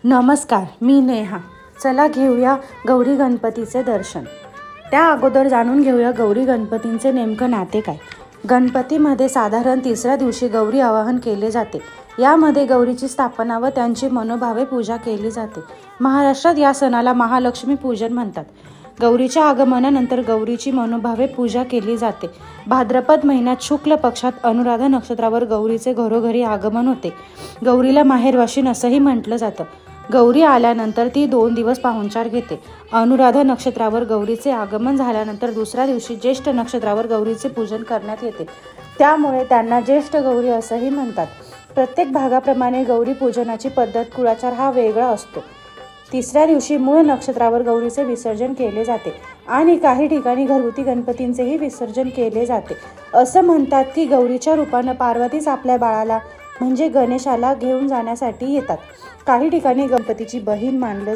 नमस्कार, मी नेहा। चला घेऊया गौरी गणपतीचे दर्शन। त्या अगोदर जाणून घेऊया गौरी गणपतींचे नेमकं नाते काय। गणपतीमध्ये साधारण तिसऱ्या दिवशी गौरी आवाहन केले जाते। यामध्ये गौरीची स्थापना व त्यांची मनोभावे पूजा केली जाते। महाराष्ट्रात या सणाला महालक्ष्मी पूजन म्हणतात। गौरीच्या आगमनानंतर गौरीची मनोभावे पूजा केली जाते। भाद्रपद महिन्यात शुक्ल पक्षात अनुराधा नक्षत्रावर गौरीचे घरोघरी आगमन होते। गौरीला माहेरवाशीण असंही म्हटलं जातं। गौरी आल्यानंतर ती 2 दिवस पाहुणचार घेते। अनुराधा नक्षत्रावर गौरीचे आगमन झाल्यानंतर दुसऱ्या दिवशी ज्येष्ठ नक्षत्रावर गौरीचे पूजन करण्यात येते। त्यामुळे त्यांना ज्येष्ठ गौरी असंही म्हणतात। प्रत्येक भागाप्रमाणे गौरी पूजनाची पद्धत, कुळाचार हा वेगळा असतो। तिसऱ्या दिवशी मूळ नक्षत्रावर गौरीचे विसर्जन केले जाते आणि काही ठिकाणी घरगुती गणपतींचेही विसर्जन केले जाते। असं म्हणतात की गौरीच्या रूपानं पार्वतीच आपल्या बाळाला म्हणजे गणेशाला घेऊन जाण्यासाठी येतात। काही ठिकाणी गणपतीची बहीण मानलं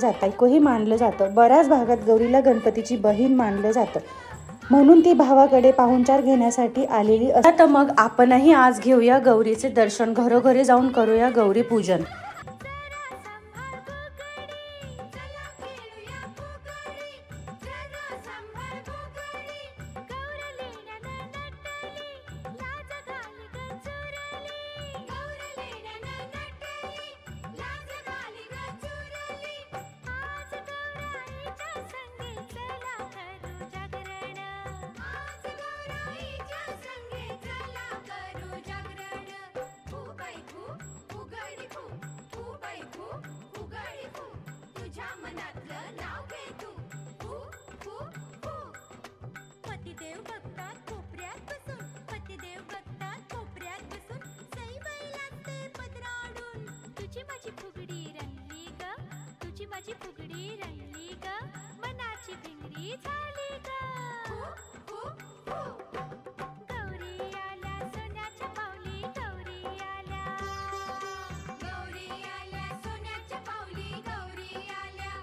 जातं। बऱ्याच भागात गौरीला गणपतीची बहीण मानलं जातं, म्हणून ती भावाकडे पाहुणचार घेण्यासाठी आलेली असते। तर मग आपणही आज घेऊया गौरीचे दर्शन, घरोघरी जाऊन करूया गौरी पूजन। माझी फुगडी रंगली ग, मनाची भिंगरी झाली ग। गौरी आल्या सोन्याच्या पावली, गौरी आल्या, गौरी आल्या सोन्याच्या पावली, गौरी आल्या।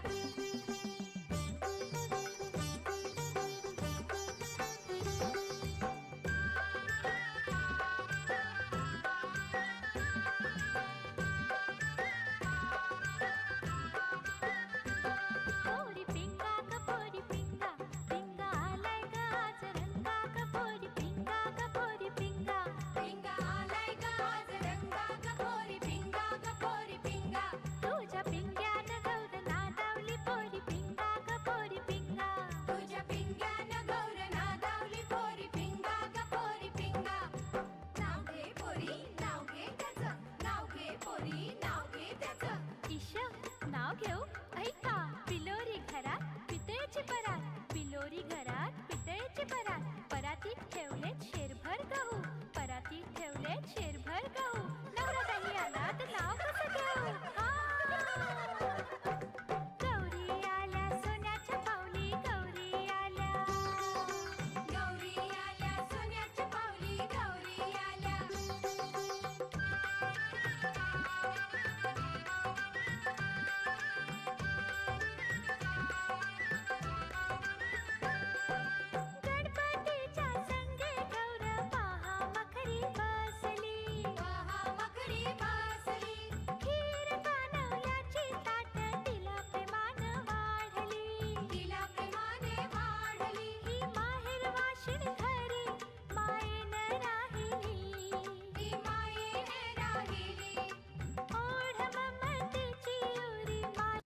नाव घेऊ ऐका, बिलोरी घरात पितळेची परात, बिलोरी घरात पितळेची परात, परातीत ठेवले शेरभर गहू, परातीत ठेवले शेरभर गहू, नवरा काही आला तर नाव कसं घेऊ? गौरी आल्या सोन्याच्या पावली, गौरी आल्या, गौरी आल्या सोन्याच्या पावली, गौरी आल्या।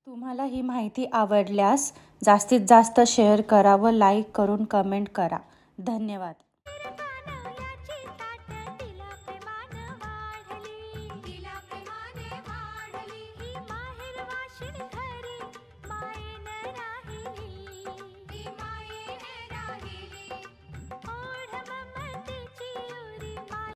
तुम्हाला ही माहिती आवडल्यास जास्तीत जास्त शेअर करा व लाईक करून कमेंट करा। धन्यवाद। तिला प्रेमाने वाढली, ही माहेर वाशिणी